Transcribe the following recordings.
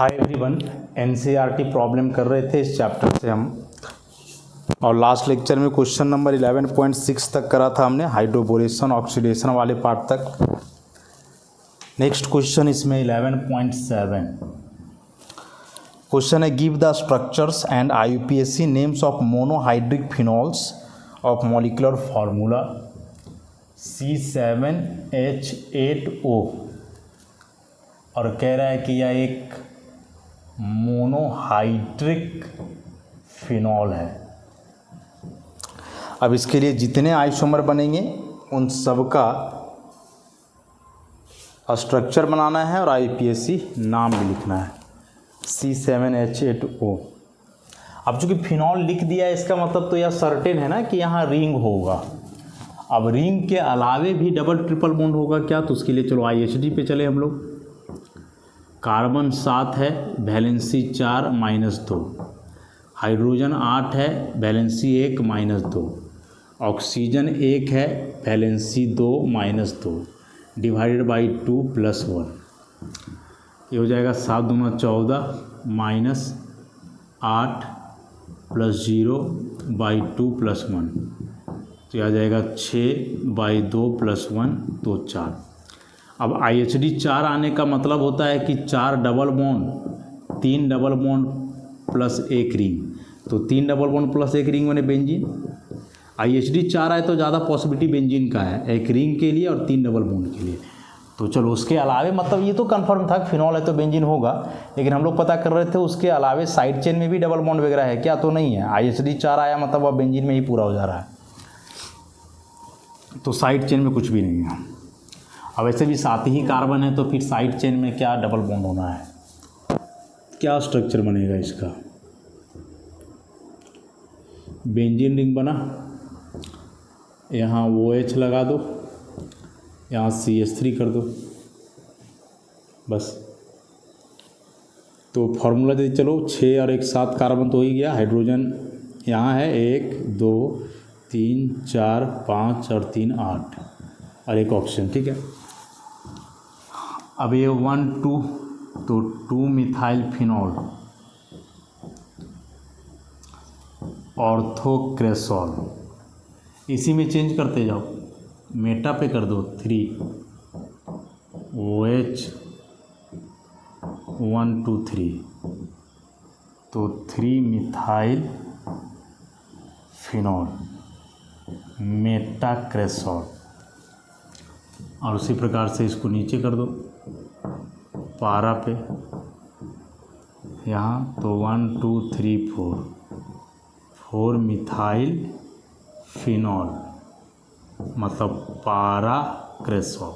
Hi everyone, NCERT problem कर रहे थे इस चैप्टर से हम, और लास्ट लेक्चर में क्वेश्चन नंबर 11.6 तक करा था हमने, हाइड्रोबोरेशन ऑक्सीडेशन वाले पार्ट तक। नेक्स्ट क्वेश्चन इसमें 11.7 क्वेश्चन है, give the structures and IUPAC names of monohydric phenols of molecular formula C7H8O, और कह रहा है कि यह एक मोनोहाइड्रिक फिनॉल है। अब इसके लिए जितने आइसोमर बनेंगे उन सब का स्ट्रक्चर बनाना है और आईयूपीएसी नाम भी लिखना है, C7H8O। अब चूँकि फिनॉल लिख दिया है, इसका मतलब तो यह सर्टेन है ना कि यहाँ रिंग होगा। अब रिंग के अलावे भी डबल ट्रिपल बॉन्ड होगा क्या, तो उसके लिए चलो IHD पे चले हम लोग। कार्बन 7 है, वैलेंसी 4 -2, हाइड्रोजन 8 है, वैलेंसी 1 -2, ऑक्सीजन 1 है, वैलेंसी 2 -2, डिवाइडेड बाई 2 + 1, ये हो जाएगा 7 दूना 14 -8 + 0 बाई 2 + 1, तो यह आ जाएगा 6/2 + 1 तो 4। अब IHD 4 आने का मतलब होता है कि 4 double bond, 3 double bond plus 1 ring, तो 3 डबल बॉन्ड प्लस 1 रिंग बने बेंजीन। IHD 4 आए तो ज़्यादा पॉसिबिलिटी बेंजीन का है, 1 रिंग के लिए और 3 डबल बॉन्ड के लिए। तो चलो उसके अलावे, मतलब ये तो कंफर्म था फिनॉल है तो बेंजीन होगा, लेकिन हम लोग पता कर रहे थे उसके अलावे साइड चेन में भी डबल बॉन्ड वगैरह है क्या, तो नहीं है। IHD 4 आया मतलब वह बेंजीन में ही पूरा हो जा रहा है, तो साइड चेन में कुछ भी नहीं है। अब ऐसे भी 7 ही कार्बन है, तो फिर साइड चेन में क्या डबल बॉन्ड होना है, क्या स्ट्रक्चर बनेगा इसका। बेंजीन रिंग बना, यहाँ OH लगा दो, यहाँ CH3 कर दो, बस। तो फॉर्मूला दे चलो, 6 और 1 7 कार्बन तो हो ही गया। हाइड्रोजन यहाँ है 1 2 3 4 5 और 3 8 और 1 ऑक्सीजन, ठीक है। अब ये 1 2, तो 2 मिथाइल फिनॉल ऑर्थोक्रेसॉल, इसी में चेंज करते जाओ, मेटा पे कर दो 3 OH 1 2 3, तो 3 मिथाइल फिनॉल मेटाक्रेसॉल, और उसी प्रकार से इसको नीचे कर दो पारा पे, यहाँ तो 1 2 3 4 मिथाइल फिनॉल मतलब पाराक्रेसॉल,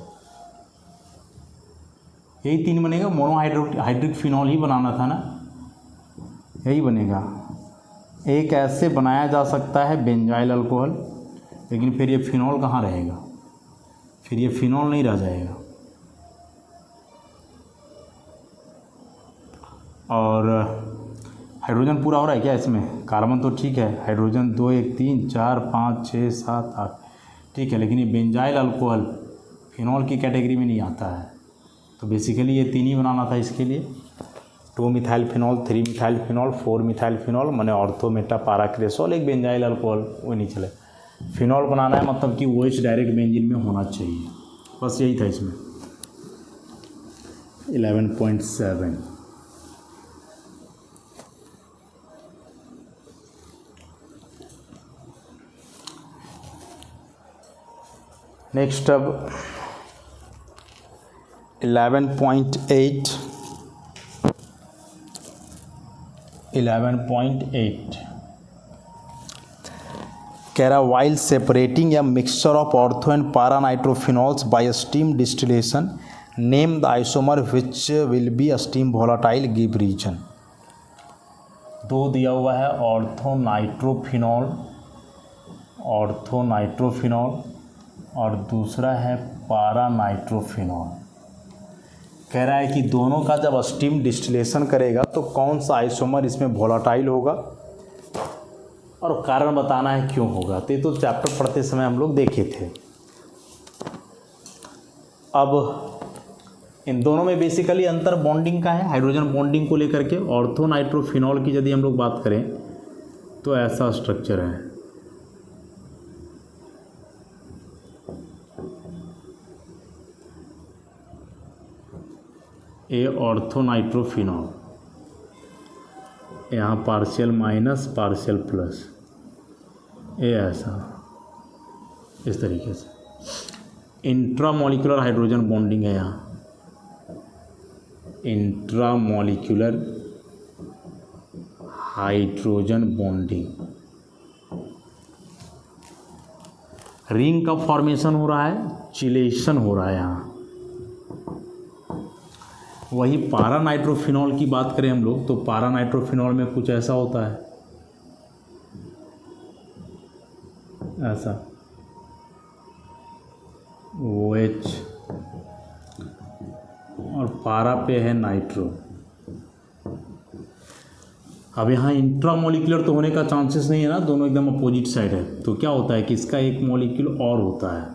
यही 3 बनेगा। मोनोहाइड्रिक फिनॉल ही बनाना था ना, यही बनेगा। एक ऐसे बनाया जा सकता है बेंजाइल अल्कोहल, लेकिन फिर ये फिनॉल कहाँ रहेगा, फिर ये फिनॉल नहीं रह जाएगा। और हाइड्रोजन पूरा हो रहा है क्या इसमें, कार्बन तो ठीक है, हाइड्रोजन 2 1 3 4 5 6 7 8 ठीक है, लेकिन ये बेंजाइल अल्कोहल फिनॉल की कैटेगरी में नहीं आता है, तो बेसिकली ये 3 ही बनाना था इसके लिए। 2 methyl phenol, 3 methyl phenol, 4 methyl phenol, मैंने ऑर्थो मेटा पाराक्रेसॉल, एक बेंजाइल अल्कोहल, वो नहीं चले। फिनॉल बनाना है मतलब कि OH डायरेक्ट बेंजीन में होना चाहिए, बस यही था इसमें। 11.7 नेक्स्ट, अब 11.8 कह रहा, वाइल सेपरेटिंग या mixture of ortho and para nitrophenols by steam distillation name the isomer which will be steam volatile, give reason. 2 दिया हुआ है, ऑर्थो नाइट्रोफिनॉल और दूसरा है पारा नाइट्रोफिनॉल। कह रहा है कि दोनों का जब स्टीम डिस्टिलेशन करेगा तो कौन सा आइसोमर इसमें वोलाटाइल होगा, और कारण बताना है क्यों होगा। तो ये तो चैप्टर पढ़ते समय हम लोग देखे थे। अब इन दोनों में बेसिकली अंतर बॉन्डिंग का है, हाइड्रोजन बॉन्डिंग को लेकर के। ऑर्थो नाइट्रोफिनॉल की यदि हम लोग बात करें तो ऐसा स्ट्रक्चर है, ए ऑर्थो नाइट्रोफिनॉल, यहाँ पार्शियल माइनस पार्शियल प्लस, ए ऐसा इस तरीके से। इंट्रामोलिकुलर हाइड्रोजन बॉन्डिंग है यहाँ, इंट्रामोलिकुलर हाइड्रोजन बॉन्डिंग। रिंग का फॉर्मेशन हो रहा है, चिलेशन हो रहा है यहाँ। वही पारा नाइट्रोफिनॉल की बात करें हम लोग तो पारा नाइट्रोफिनॉल में कुछ ऐसा होता है, ऐसा OH और पारा पे है नाइट्रो। अब यहाँ इंट्रामोलिकुलर तो होने का चांसेस नहीं है ना, दोनों एकदम अपोजिट साइड है। तो क्या होता है कि इसका एक मॉलिक्यूल और होता है,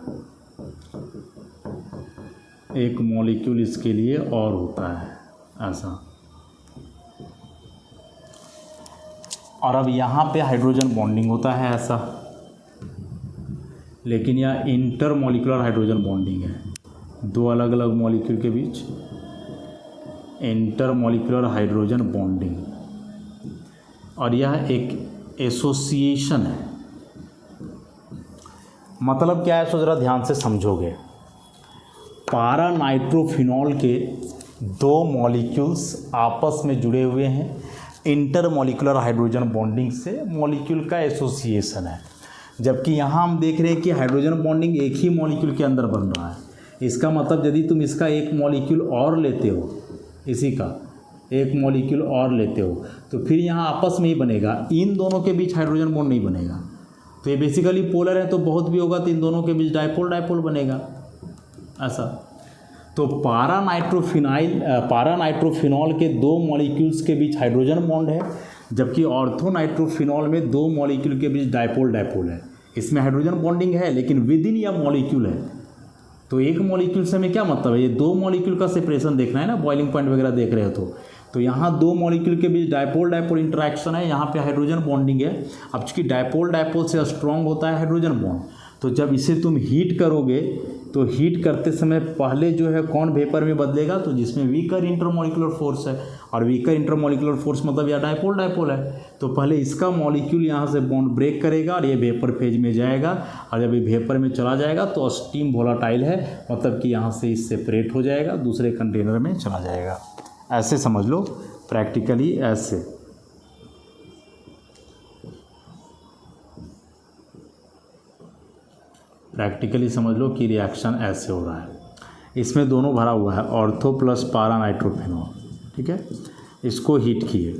एक मॉलिक्यूल इसके लिए और होता है ऐसा। और अब यहाँ पे हाइड्रोजन बॉन्डिंग होता है ऐसा, लेकिन यह इंटरमोलिकुलर हाइड्रोजन बॉन्डिंग है, दो अलग अलग मॉलिक्यूल के बीच इंटरमोलिकुलर हाइड्रोजन बॉन्डिंग। और यह एक एसोसिएशन है। मतलब क्या है, सो ज़रा ध्यान से समझोगे। पारा नाइट्रोफिनॉल के दो मॉलिक्यूल्स आपस में जुड़े हुए हैं, इंटरमोलिकुलर हाइड्रोजन बॉन्डिंग से मॉलिक्यूल का एसोसिएशन है। जबकि यहाँ हम देख रहे हैं कि हाइड्रोजन बॉन्डिंग एक ही मॉलिक्यूल के अंदर बन रहा है। इसका मतलब यदि तुम इसका एक मॉलिक्यूल और लेते हो, इसी का एक मॉलिक्यूल और लेते हो, तो फिर यहाँ आपस में ही बनेगा, इन दोनों के बीच हाइड्रोजन बॉन्ड नहीं बनेगा। तो ये बेसिकली पोलर है, तो बहुत भी होगा तो इन दोनों के बीच डायपोल डायपोल बनेगा ऐसा। तो पारा नाइट्रोफिनॉल के दो मॉलिक्यूल्स के बीच हाइड्रोजन बॉन्ड है, जबकि ऑर्थो नाइट्रोफिनॉल में दो मॉलिक्यूल के बीच डायपोल डायपोल है। इसमें हाइड्रोजन बॉन्डिंग है लेकिन विद इन या मॉलिक्यूल है। तो एक मॉलिक्यूल से हमें क्या मतलब है, ये दो मॉलिक्यूल का सेपरेशन देखना है ना, बॉइलिंग पॉइंट वगैरह देख रहे हो तो यहाँ दो मॉलिक्यूल के बीच डायपोल डायपोल इंटरेक्शन है, यहाँ पे हाइड्रोजन बॉन्डिंग है। अब चूंकि डायपोल डायपोल से स्ट्रॉन्ग होता है हाइड्रोजन बॉन्ड, तो जब इसे तुम हीट करोगे तो हीट करते समय पहले जो है कौन वेपर में बदलेगा, तो जिसमें वीकर इंटरमोलिकुलर फोर्स है, और वीकर इंटरमोलिकुलर फोर्स मतलब या डायपोल डायपोल है। तो पहले इसका मॉलिक्यूल यहाँ से बॉन्ड ब्रेक करेगा और ये वेपर फेज में जाएगा, और जब ये वेपर में चला जाएगा तो स्टीम वोलाटाइल है, मतलब कि यहाँ से इस सेपरेट हो जाएगा, दूसरे कंटेनर में चला जाएगा। ऐसे समझ लो प्रैक्टिकली, ऐसे। प्रैक्टिकली समझ लो कि रिएक्शन ऐसे हो रहा है। इसमें दोनों भरा हुआ है, ऑर्थो प्लस पारा नाइट्रोफिनॉल, ठीक है। इसको हीट किए।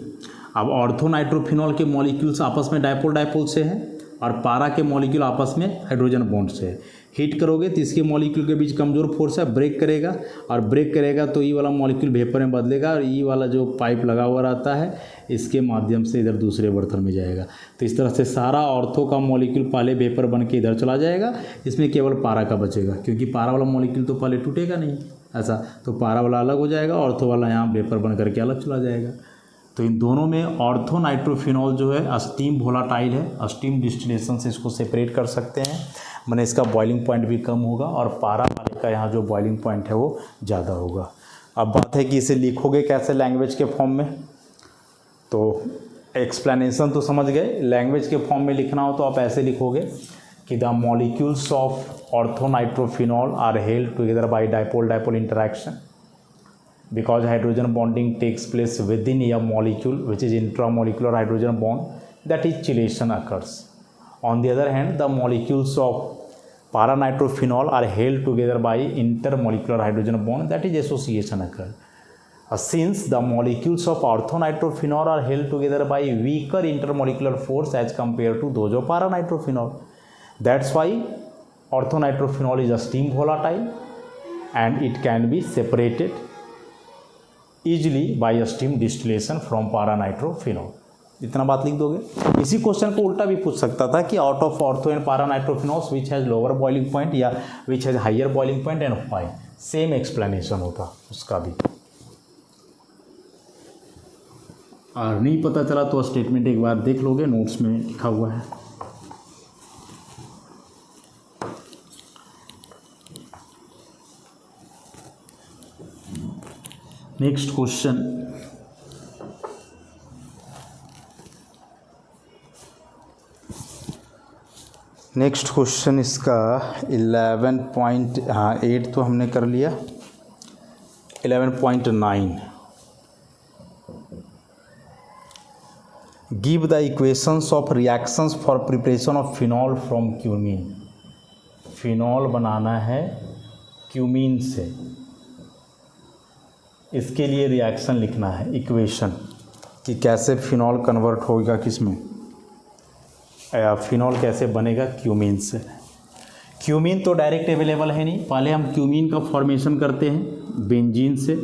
अब ऑर्थो नाइट्रोफिनॉल के मॉलिक्यूल्स आपस में डायपोल डायपोल से हैं और पारा के मॉलिक्यूल आपस में हाइड्रोजन बॉन्ड से है। हीट करोगे तो इसके मॉलिक्यूल के बीच कमज़ोर फोर्स है, ब्रेक करेगा, और ब्रेक करेगा तो ई वाला मॉलिक्यूल वेपर में बदलेगा, और ई वाला जो पाइप लगा हुआ रहता है इसके माध्यम से इधर दूसरे बर्तन में जाएगा। तो इस तरह से सारा ऑर्थो का मॉलिक्यूल पहले वेपर बन के इधर चला जाएगा, इसमें केवल पारा का बचेगा, क्योंकि पारा वाला मॉलिक्यूल तो पहले टूटेगा नहीं ऐसा। तो पारा वाला अलग हो जाएगा, ऑर्थो वाला यहाँ वेपर बन करके अलग चला जाएगा। तो इन दोनों में ऑर्थो नाइट्रोफिनॉल जो है स्टीम वोलाटाइल है, स्टीम डिस्टिलेशन से इसको सेपरेट कर सकते हैं, मैंने इसका बॉइलिंग पॉइंट भी कम होगा, और पारा वाले का यहाँ जो बॉइलिंग पॉइंट है वो ज़्यादा होगा। अब बात है कि इसे लिखोगे कैसे लैंग्वेज के फॉर्म में। तो एक्सप्लेनेशन तो समझ गए, लैंग्वेज के फॉर्म में लिखना हो तो आप ऐसे लिखोगे कि the molecules of ortho nitrophenol are held together by dipole dipole interaction because hydrogen bonding takes place within a molecule which is intramolecular hydrogen bond, that is chelation occurs. On the other hand, the molecules of paranitrophenol are held together by intermolecular hydrogen bond, that is association occurs. Since the molecules of orthonitrophenol are held together by weaker intermolecular force as compared to those of paranitrophenol, that's why orthonitrophenol is a steam volatile and it can be separated easily by a steam distillation from paranitrophenol. इतना बात लिख दोगे। इसी question को उल्टा भी पूछ सकता था कि out of ortho and paranitrophenols which has lower boiling point या which has higher boiling point and why. Same explanation होता उसका भी। और नहीं पता चला तो स्टेटमेंट एक बार देख लोगे, नोट्स में लिखा हुआ है। नेक्स्ट क्वेश्चन, नेक्स्ट क्वेश्चन इसका 11.8 तो हमने कर लिया। 11.9, give the equations of reactions for preparation of phenol from cumene. Phenol बनाना है क्यूमीन से, इसके लिए रिएक्शन लिखना है, इक्वेशन कि कैसे फिनॉल कन्वर्ट होगा किस में, या फिनॉल कैसे बनेगा क्यूमीन से। क्यूमीन तो डायरेक्ट अवेलेबल है नहीं, पहले हम क्यूमीन का फॉर्मेशन करते हैं बेंजीन से।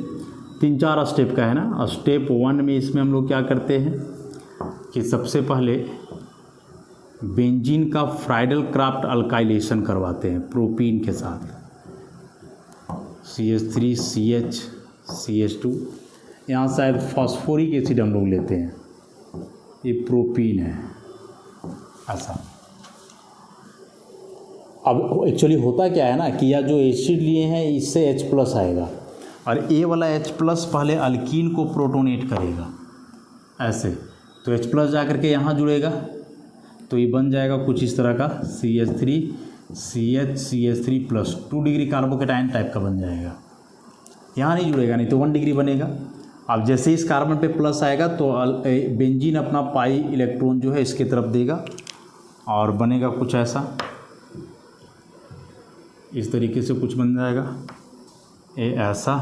3-4 स्टेप का है ना। स्टेप 1 में इसमें हम लोग क्या करते हैं कि सबसे पहले बेंजीन का फ्राइडल क्राफ्ट अल्काइलेशन करवाते हैं प्रोपीन के साथ, CH3 CH CH2। यहाँ शायद फॉस्फोरिक एसिड हम लोग लेते हैं, ये प्रोपीन है ऐसा। अब एक्चुअली होता क्या है ना कि यह जो एसिड लिए हैं इससे H+ आएगा, और ए वाला H+ पहले अल्कीन को प्रोटोनेट करेगा ऐसे, तो H+ जा कर के यहाँ जुड़ेगा, तो ये बन जाएगा कुछ इस तरह का CH3 CH CH3+, 2 degree carbocation type का बन जाएगा। यहाँ नहीं जुड़ेगा, नहीं तो 1 डिग्री बनेगा। अब जैसे इस कार्बन पे प्लस आएगा तो बेंजीन अपना पाई इलेक्ट्रॉन जो है इसकी तरफ देगा और बनेगा कुछ ऐसा, इस तरीके से कुछ बन जाएगा, ये ऐसा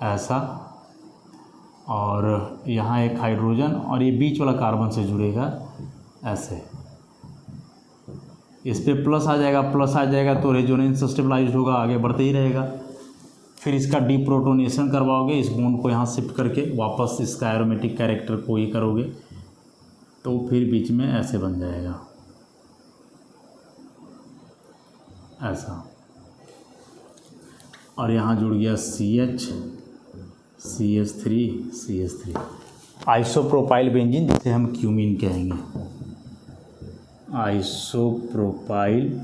ऐसा, और यहाँ एक हाइड्रोजन और ये बीच वाला कार्बन से जुड़ेगा ऐसे, इस पर प्लस आ जाएगा तो रेजोनेंस स्टेबलाइज्ड होगा, आगे बढ़ते ही रहेगा। फिर इसका डीप्रोटोनेशन करवाओगे, इस बॉन्ड को यहाँ शिफ्ट करके वापस इसका एरोमेटिक कैरेक्टर को ये करोगे, तो फिर बीच में ऐसे बन जाएगा ऐसा, और यहाँ जुड़ गया CH CH3 CH3, isopropyl benzene जिसे हम क्यूमीन कहेंगे, आइसोप्रोपाइल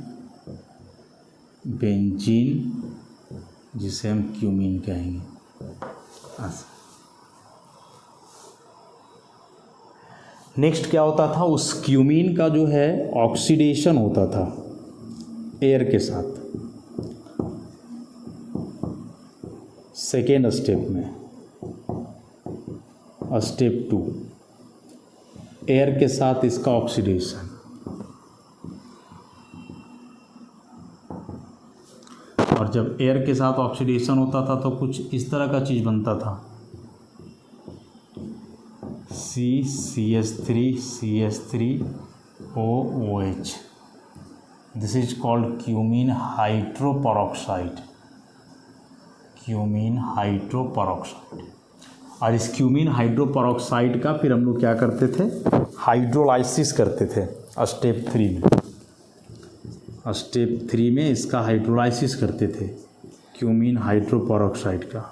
बेंजीन जिसे हम क्यूमीन कहेंगे ऐसा। नेक्स्ट क्या होता था, उस क्यूमीन का जो है ऑक्सीडेशन होता था एयर के साथ, सेकेंड स्टेप में। स्टेप 2, एयर के साथ इसका ऑक्सीडेशन, और जब एयर के साथ ऑक्सीडेशन होता था तो कुछ इस तरह का चीज़ बनता था, CH3 CH3OOH, this is called cumene hydroperoxide, cumene hydroperoxide. और इस क्यूमीन हाइड्रोपेरोक्साइड का फिर हम लोग क्या करते थे, हाइड्रोलाइसिस करते थे स्टेप 3 में। स्टेप 3 में इसका हाइड्रोलाइसिस करते थे क्यूमीन हाइड्रोपेरोक्साइड का।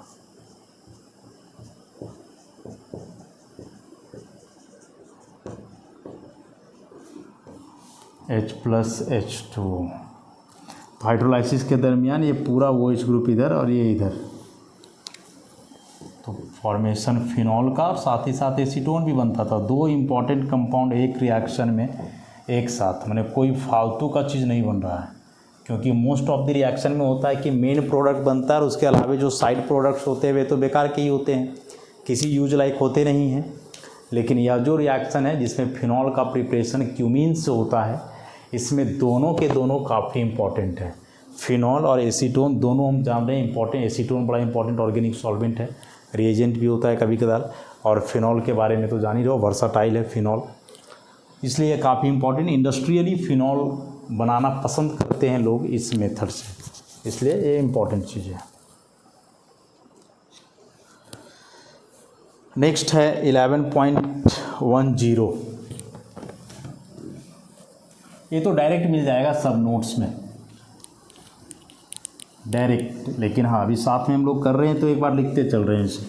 H+H2, तो हाइड्रोलाइसिस के दरमियान ये पूरा OH ग्रुप इधर और ये इधर, तो फॉर्मेशन फिनॉल का, और साथ ही साथ एसीटोन भी बनता था। 2 इम्पॉर्टेंट कंपाउंड एक रिएक्शन में एक साथ, माने कोई फालतू का चीज़ नहीं बन रहा है, क्योंकि मोस्ट ऑफ द रिएक्शन में होता है कि मेन प्रोडक्ट बनता है और उसके अलावा जो साइड प्रोडक्ट्स होते हैं वे तो बेकार के ही होते हैं, किसी यूज लाइक होते नहीं हैं। लेकिन यह जो रिएक्शन है जिसमें फिनॉल का प्रिपरेशन क्यूमीन से होता है, इसमें दोनों के दोनों काफ़ी इंपॉर्टेंट है। फिनॉल और एसीटोन दोनों हम जान रहे हैं इंपॉर्टेंट, एसीटोन बड़ा इंपॉर्टेंट ऑर्गेनिक सॉल्वेंट है, रिएजेंट भी होता है कभी कभार, और फिनॉल के बारे में तो जान ही रहो, वर्साटाइल है फिनॉल, इसलिए ये काफ़ी इंपॉर्टेंट। इंडस्ट्रियली फिनॉल बनाना पसंद करते हैं लोग इस मेथड से, इसलिए ये इंपॉर्टेंट चीज़ है। नेक्स्ट है 11.10, ये तो डायरेक्ट मिल जाएगा सब नोट्स में। डायरेक्ट, लेकिन हाँ अभी साथ में हम लोग कर रहे हैं तो एक बार लिखते चल रहे हैं इसे।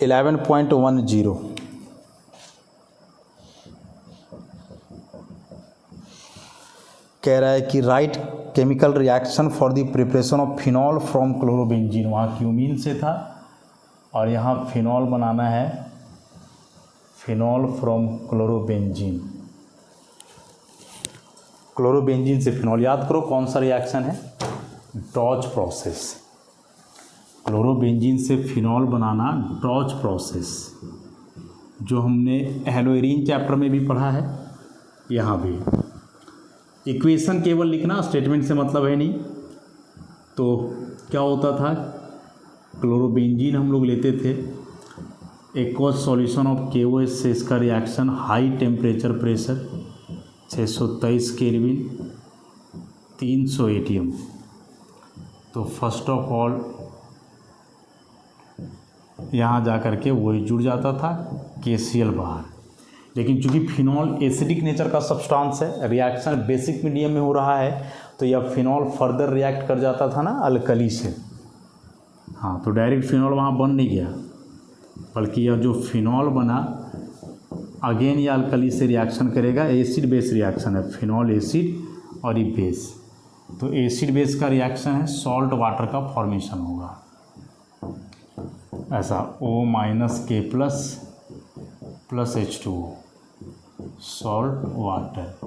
(11.10) कह रहा है कि right chemical reaction for the preparation of phenol from chlorobenzene. वहाँ क्यूमीन से था और यहाँ फिनॉल बनाना है, फिनॉल फ्रॉम क्लोरोबेंजीन। क्लोरोबेंजीन से फिनॉल, याद करो कौन सा रिएक्शन है, डॉच प्रोसेस। क्लोरोबेंजीन से फिनॉल बनाना डॉच प्रोसेस, जो हमने हेलोइरीन चैप्टर में भी पढ़ा है, यहाँ भी। इक्वेशन केवल लिखना, स्टेटमेंट से मतलब है नहीं। तो क्या होता था, क्लोरोबेंजीन हम लोग लेते थे, एक्वस सॉल्यूशन ऑफ KOH से इसका reaction high temperature pressure 623 kelvin 300 ATM। तो फर्स्ट ऑफ ऑल यहाँ जा कर के वही जुड़ जाता था, KCl बाहर। लेकिन चूंकि फिनॉल एसिडिक नेचर का सब्सटेंस है, रिएक्शन बेसिक मीडियम में हो रहा है, तो यह फिनॉल फर्दर रिएक्ट कर जाता था ना अल्कली से। हाँ, तो डायरेक्ट फिनॉल वहाँ बन नहीं गया, बल्कि यह जो फिनॉल बना अगेन ये अल्कली से रिएक्शन करेगा। एसिड बेस रिएक्शन है, फिनॉल एसिड और ये बेस। तो एसिड बेस का रिएक्शन है, सॉल्ट वाटर का फॉर्मेशन होगा ऐसा, O-K plus H2O, salt water.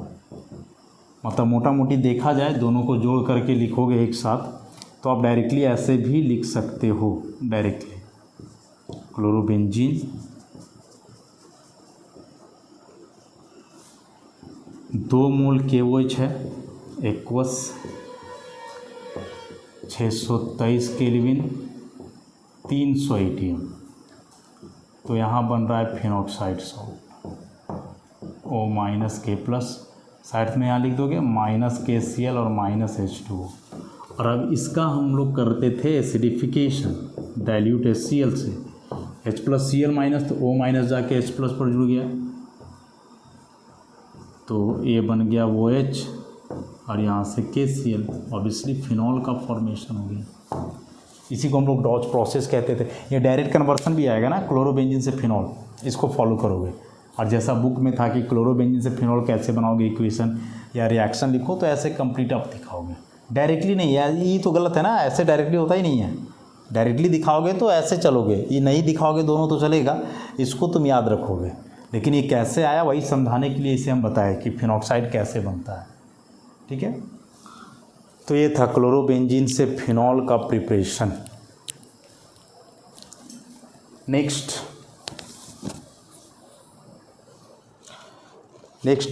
मतलब मोटा मोटी देखा जाए, दोनों को जोड़ करके लिखोगे एक साथ तो आप डायरेक्टली ऐसे भी लिख सकते हो, डायरेक्टली क्लोरोबेंजीन 2 मोल KOH है, एक्वस 623 केल्विन 300 ATM। तो यहाँ बन रहा है फिनॉक्साइड सॉल्ट, O-K+, साइड में यहाँ लिख दोगे -KCl और -H2O। और अब इसका हम लोग करते थे एसिडिफिकेशन, डाइल्यूट HCl से, H+Cl- तो O- जाके H+ पर जुड़ गया, तो ये बन गया OH और यहाँ से KCl, ऑब्वियसली फिनॉल का फॉर्मेशन हो गया। इसी को हम लोग डॉच प्रोसेस कहते थे। ये डायरेक्ट कन्वर्सन भी आएगा ना, क्लोरोबेंजीन से फिनॉल, इसको फॉलो करोगे। और जैसा बुक में था कि क्लोरोबेंजीन से फिनॉल कैसे बनाओगे, इक्वेशन या रिएक्शन लिखो, तो ऐसे कंप्लीट आप दिखाओगे, डायरेक्टली नहीं। यार ये तो गलत है ना, ऐसे डायरेक्टली होता ही नहीं है। डायरेक्टली दिखाओगे तो ऐसे चलोगे, ये नहीं दिखाओगे दोनों तो चलेगा, इसको तुम याद रखोगे। लेकिन ये कैसे आया वही समझाने के लिए इसे हम बताएं कि फिनॉक्साइड कैसे बनता है, ठीक है। तो ये था क्लोरोबेंजीन से फिनॉल का प्रिपरेशन। नेक्स्ट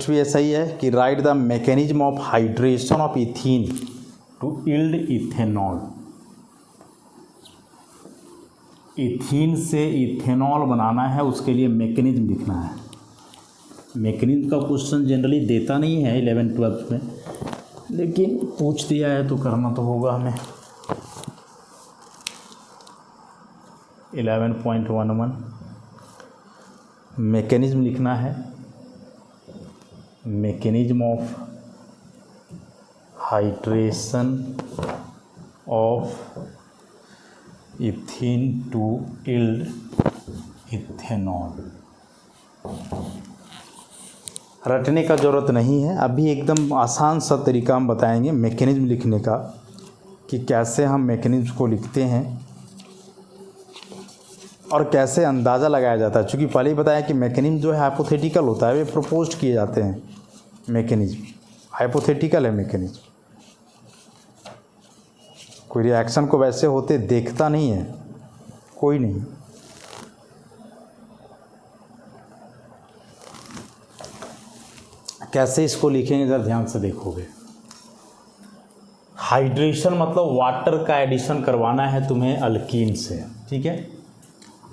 भी ऐसा ही है कि right the mechanism of hydration of ethene to yield ethanol. Ethene से इथेनॉल बनाना है, उसके लिए मैकेनिज्म लिखना है। मैकेनिज्म का क्वेश्चन जनरली देता नहीं है 11th-12th में, लेकिन पूछ दिया है तो करना तो होगा हमें। 11.11 मैकेनिज्म लिखना है, mechanism of hydration of ethene to yield ethanol. रटने का ज़रूरत नहीं है, अभी एकदम आसान सा तरीका हम बताएंगे मैकेनिज्म लिखने का, कि कैसे हम मैकेनिज्म को लिखते हैं और कैसे अंदाज़ा लगाया जाता है। चूँकि पहले ही बताया कि मैकेनिज्म जो है हाइपोथेटिकल होता है, वे प्रपोज किए जाते हैं। मैकेनिज्म हाइपोथेटिकल है, मैकेनिज्म कोई रिएक्शन को वैसे होते देखता नहीं है कोई नहीं। कैसे इसको लिखेंगे जरा ध्यान से देखोगे। हाइड्रेशन मतलब वाटर का एडिशन करवाना है तुम्हें अल्कीन से, ठीक है।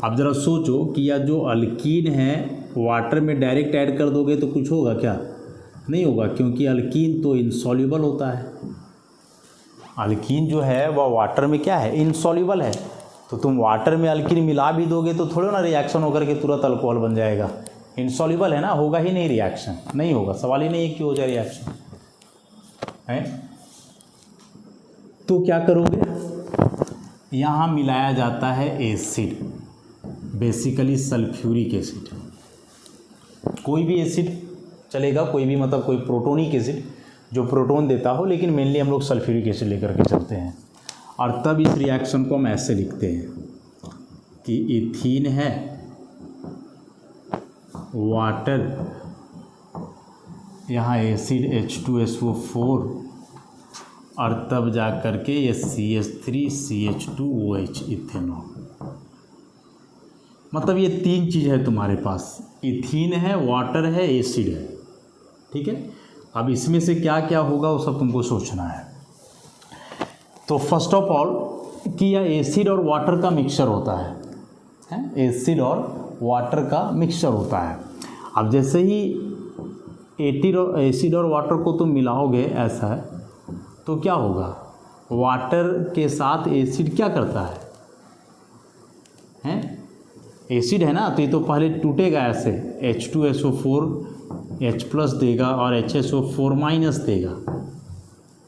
अब ज़रा सोचो कि यह जो अल्कीन है वाटर में डायरेक्ट ऐड कर दोगे तो कुछ होगा क्या? नहीं होगा, क्योंकि अल्कीन तो इनसॉल्युबल होता है। अल्कीन जो है वह वाटर में क्या है, इनसॉल्युबल है। तो तुम वाटर में अल्कीन मिला भी दोगे तो थोड़ा ना रिएक्शन होकर के तुरंत अल्कोहल बन जाएगा, इनसॉल्युबल है ना, होगा ही नहीं रिएक्शन, नहीं होगा, सवाल ही नहीं है कि हो जाए रिएक्शन है। तो क्या करोगे, यहाँ मिलाया जाता है एसिड, बेसिकली सल्फ्यूरिक एसिड, कोई भी एसिड चलेगा, कोई भी मतलब कोई प्रोटोनिक एसिड जो प्रोटोन देता हो, लेकिन मेनली हम लोग सल्फ्यूरिक एसिड लेकर के चलते हैं। और तब इस रिएक्शन को हम ऐसे लिखते हैं कि इथीन है, वाटर, यहाँ एसिड H2SO4 और तब जा कर के ये CH3CH2OH इथेनॉल। मतलब ये तीन चीज़ है तुम्हारे पास, इथीन है, वाटर है, एसिड है, ठीक है। अब इसमें से क्या क्या होगा वो सब तुमको सोचना है। तो फर्स्ट ऑफ ऑल कि यह एसिड और वाटर का मिक्सचर होता है, एसिड और वाटर का मिक्सचर होता है। अब जैसे ही एसिड और वाटर को तुम मिलाओगे ऐसा है तो क्या होगा, वाटर के साथ एसिड क्या करता है? एसिड है ना, तो ये तो पहले टूटेगा ऐसे, H2SO4 H+ देगा और HSO4- देगा,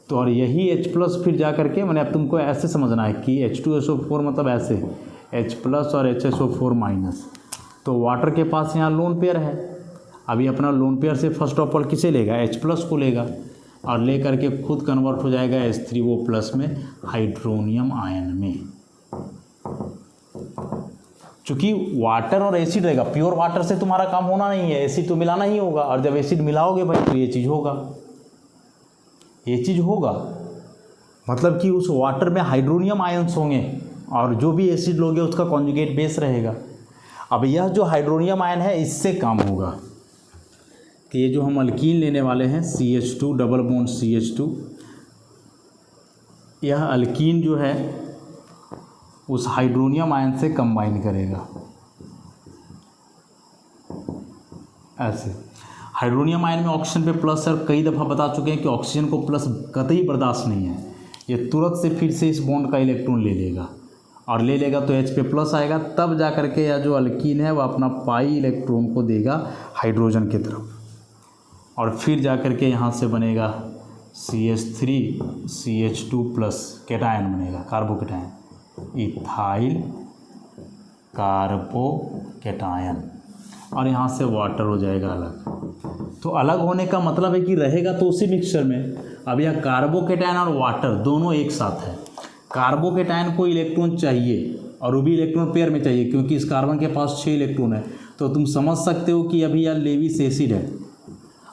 तो और यही H+ फिर जा करके, मैंने अब तुमको ऐसे समझना है कि H2SO4 मतलब ऐसे H+ और HSO4-, तो वाटर के पास यहाँ लोन पेयर है, अभी अपना लोन पेयर से फर्स्ट ऑफ ऑल किसे लेगा, H+ को लेगा और ले करके खुद कन्वर्ट हो जाएगा H3O+ में, हाइड्रोनियम आयन में। चूँकि वाटर और एसिड रहेगा, प्योर वाटर से तुम्हारा काम होना नहीं है, एसिड तो मिलाना ही होगा, और जब एसिड मिलाओगे भाई तो ये चीज़ होगा, ये चीज़ होगा, मतलब कि उस वाटर में हाइड्रोनियम आयन्स होंगे और जो भी एसिड लोगे उसका कॉन्जुगेट बेस रहेगा। अब यह जो हाइड्रोनियम आयन है इससे काम होगा कि ये जो हम अल्कीन लेने वाले हैं CH2 डबल बॉन्ड CH2, यह अल्कीन जो है उस हाइड्रोनियम आयन से कंबाइन करेगा ऐसे। हाइड्रोनियम आयन में ऑक्सीजन पे प्लस है, और कई दफ़ा बता चुके हैं कि ऑक्सीजन को प्लस कतई बर्दाश्त नहीं है, ये तुरंत से फिर से इस बॉन्ड का इलेक्ट्रॉन ले लेगा, और ले लेगा तो H पे प्लस आएगा, तब जा करके यह जो अल्कीन है वह अपना पाई इलेक्ट्रॉन को देगा हाइड्रोजन की तरफ, और फिर जा करके यहाँ से बनेगा CH3CH2+ कैटायन बनेगा, कार्बोकैटायन, इथाइल कार्बोकैटायन, और यहाँ से वाटर हो जाएगा अलग। तो अलग होने का मतलब है कि रहेगा तो उसी मिक्सचर में। अब यह कार्बोकैटायन और वाटर दोनों एक साथ है, कार्बोकैटायन को इलेक्ट्रॉन चाहिए और वो भी इलेक्ट्रॉन पेयर में चाहिए, क्योंकि इस कार्बन के पास 6 इलेक्ट्रॉन है, तो तुम समझ सकते हो कि अभी यह लेविस एसिड है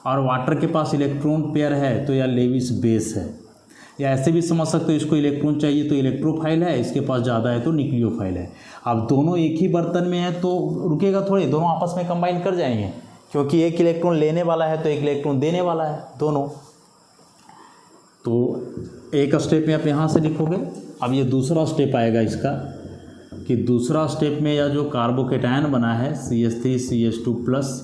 और वाटर के पास इलेक्ट्रॉन पेयर है तो यह लेविस बेस है, या ऐसे भी समझ सकते हो इसको इलेक्ट्रॉन चाहिए तो इलेक्ट्रोफाइल है, इसके पास ज़्यादा है तो न्यूक्लियोफाइल है। अब दोनों एक ही बर्तन में है तो रुकेगा थोड़े, दोनों आपस में कंबाइन कर जाएंगे, क्योंकि एक इलेक्ट्रॉन लेने वाला है तो एक इलेक्ट्रॉन देने वाला है दोनों। तो एक स्टेप में आप यहाँ से लिखोगे। अब ये दूसरा स्टेप आएगा इसका, कि दूसरा स्टेप में यह जो कार्बोकैटायन बना है CH3CH2+,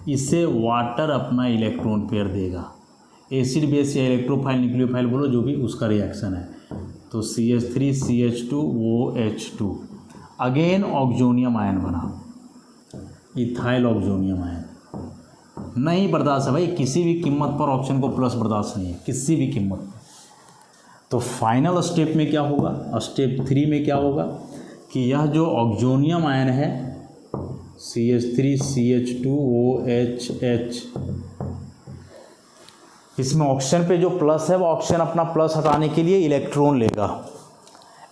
इससे वाटर अपना इलेक्ट्रॉन पेयर देगा, एसिड बेस या इलेक्ट्रोफाइल न्यूक्लियोफाइल बोलो जो भी, उसका रिएक्शन है। तो CH3CH2OH2 अगेन ऑक्सोनियम आयन बना, इथाइल ऑक्सोनियम आयन, नहीं बर्दाश्त है भाई, किसी भी कीमत पर ऑक्सीजन को प्लस बर्दाश्त नहीं है, किसी भी कीमत पर। तो फाइनल स्टेप में क्या होगा, स्टेप 3 में क्या होगा कि यह जो ऑक्सोनियम आयन है CH3CH2OHH, इसमें ऑक्सीजन पे जो प्लस है वो ऑक्सीजन अपना प्लस हटाने के लिए इलेक्ट्रॉन लेगा।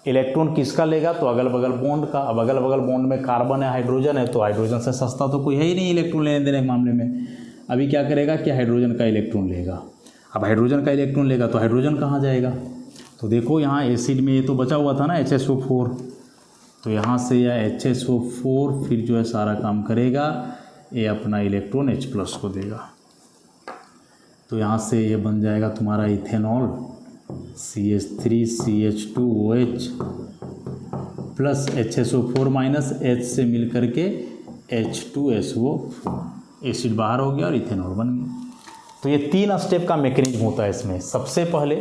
इलेक्ट्रॉन किसका लेगा, तो अगल बगल बॉन्ड का। अब अगल बगल बॉन्ड में कार्बन है, हाइड्रोजन है, तो हाइड्रोजन से सस्ता तो कोई है ही नहीं इलेक्ट्रॉन लेने देने के मामले में। अभी क्या करेगा कि हाइड्रोजन का इलेक्ट्रॉन लेगा। अब हाइड्रोजन का इलेक्ट्रॉन लेगा तो हाइड्रोजन कहाँ जाएगा, तो देखो यहाँ एसिड में ये तो बचा हुआ था ना HSO4, तो यहाँ से यह HSO4 फिर जो है सारा काम करेगा, ये अपना इलेक्ट्रॉन H+ को देगा। तो यहाँ से ये बन जाएगा तुम्हारा ethanol CH3CH2OH plus HSO4- H से मिल करके H2SO4, एसिड बाहर हो गया और इथेनॉल बन गया। तो ये 3 स्टेप का मैकेनिज्म होता है इसमें। सबसे पहले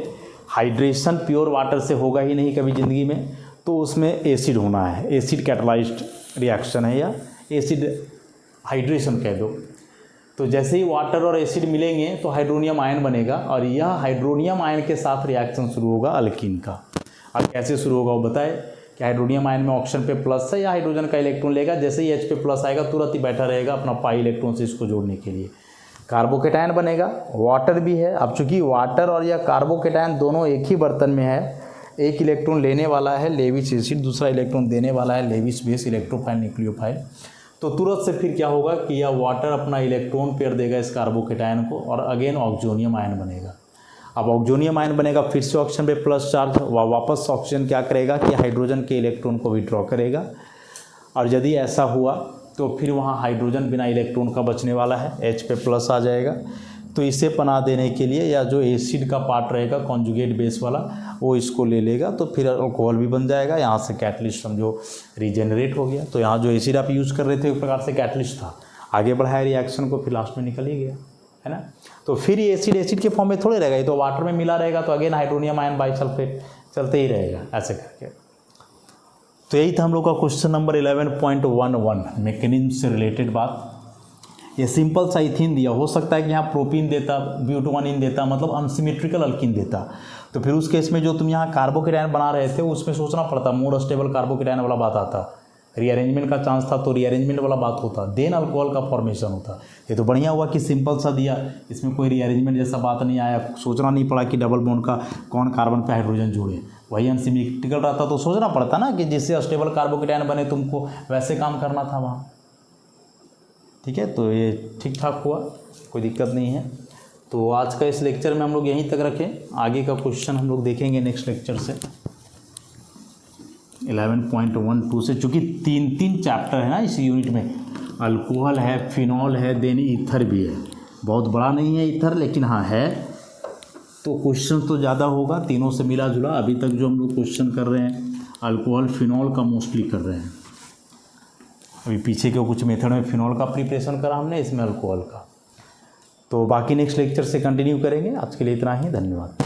हाइड्रेशन प्योर वाटर से होगा ही नहीं कभी ज़िंदगी में, तो उसमें एसिड होना है, एसिड कैटलाइज्ड रिएक्शन है या एसिड हाइड्रेशन कह दो। तो जैसे ही वाटर और एसिड मिलेंगे तो हाइड्रोनियम आयन बनेगा और यह हाइड्रोनियम आयन के साथ रिएक्शन शुरू होगा अल्कीन का। अब कैसे शुरू होगा वो बताए कि हाइड्रोनियम आयन में ऑक्सीजन पे प्लस है या हाइड्रोजन का इलेक्ट्रॉन लेगा, जैसे ही H पे प्लस आएगा तुरंत ही बैठा रहेगा अपना पाई इलेक्ट्रॉन से इसको जोड़ने के लिए, कार्बोकेटायन बनेगा। वाटर भी है, अब चूंकि वाटर और यह कार्बोकेटायन दोनों एक ही बर्तन में है, एक इलेक्ट्रॉन लेने वाला है लेविस एसिड, दूसरा इलेक्ट्रॉन देने वाला है लेविस बेस इलेक्ट्रोफाइल न्यूक्लियोफाइल, तो तुरंत से फिर क्या होगा कि यह वाटर अपना इलेक्ट्रॉन पेयर देगा इस कार्बोकेटायन को और अगेन ऑक्सीजनियम आयन बनेगा। अब ऑक्सीजनियम आयन बनेगा, फिर से ऑक्सीजन पे प्लस चार्ज, वापस ऑक्सीजन क्या करेगा कि हाइड्रोजन के इलेक्ट्रॉन को विड्रॉ करेगा और यदि ऐसा हुआ तो फिर वहाँ हाइड्रोजन बिना इलेक्ट्रॉन का बचने वाला है, H पे प्लस आ जाएगा। तो इसे पना देने के लिए या जो एसिड का पार्ट रहेगा कॉन्जुगेट बेस वाला वो इसको ले लेगा, तो फिर अल्कोहल भी बन जाएगा। यहाँ से कैटलिस्ट समझो रीजेनरेट हो गया। तो यहाँ जो एसिड आप यूज़ कर रहे थे एक प्रकार से कैटलिस्ट था, आगे बढ़ाया रिएक्शन को, फिर लास्ट में निकल ही गया, है ना। तो फिर ये एसिड के फॉर्म में थोड़े रहेगा, ये तो वाटर में मिला रहेगा, तो अगेन हाइड्रोनियम आयन बाइसल्फेट चलते ही रहेगा ऐसे करके। तो यही था हम लोग का क्वेश्चन नंबर 11.11 मैकेनिज्म से रिलेटेड बात। ये सिंपल सा इथीन दिया, हो सकता है कि यहाँ प्रोपीन देता, ब्यूटामाइन देता, मतलब अनसिमेट्रिकल अल्कीन देता, तो फिर उस केस में जो तुम यहाँ कार्बोकेटायन बना रहे थे उसमें सोचना पड़ता, मोर स्टेबल कार्बोकेटायन वाला बात आता, रीअरेंजमेंट का चांस था तो रीअरेंजमेंट वाला बात होता, देन अल्कोहल का फॉर्मेशन होता। ये तो बढ़िया हुआ कि सिंपल सा दिया, इसमें कोई रीअरेंजमेंट जैसा बात नहीं आया, सोचना नहीं पड़ा कि डबल बॉन्ड का कौन कार्बन पे हाइड्रोजन जोड़े। वही अनसिमेट्रिकल रहता तो सोचना पड़ता ना कि जिससे स्टेबल कार्बोकेटायन बने तुमको वैसे काम करना था वहाँ। ठीक है, तो ये ठीक ठाक हुआ, कोई दिक्कत नहीं है। तो आज का इस लेक्चर में हम लोग यहीं तक रखें, आगे का क्वेश्चन हम लोग देखेंगे नेक्स्ट लेक्चर से 11.12 से। चूँकि 3 चैप्टर है ना इस यूनिट में, अल्कोहल है, फिनॉल है, देन ईथर भी है। बहुत बड़ा नहीं है ईथर, लेकिन हाँ है, तो क्वेश्चन तो ज़्यादा होगा, तीनों से मिला जुला। अभी तक जो हम लोग क्वेश्चन कर रहे हैं अल्कोहल फिनॉल का मोस्टली कर रहे हैं। अभी पीछे के कुछ मेथड में फिनॉल का प्रिपरेशन करा हमने, इसमें अल्कोहल का। तो बाकी नेक्स्ट लेक्चर से कंटिन्यू करेंगे। आज के लिए इतना ही, धन्यवाद।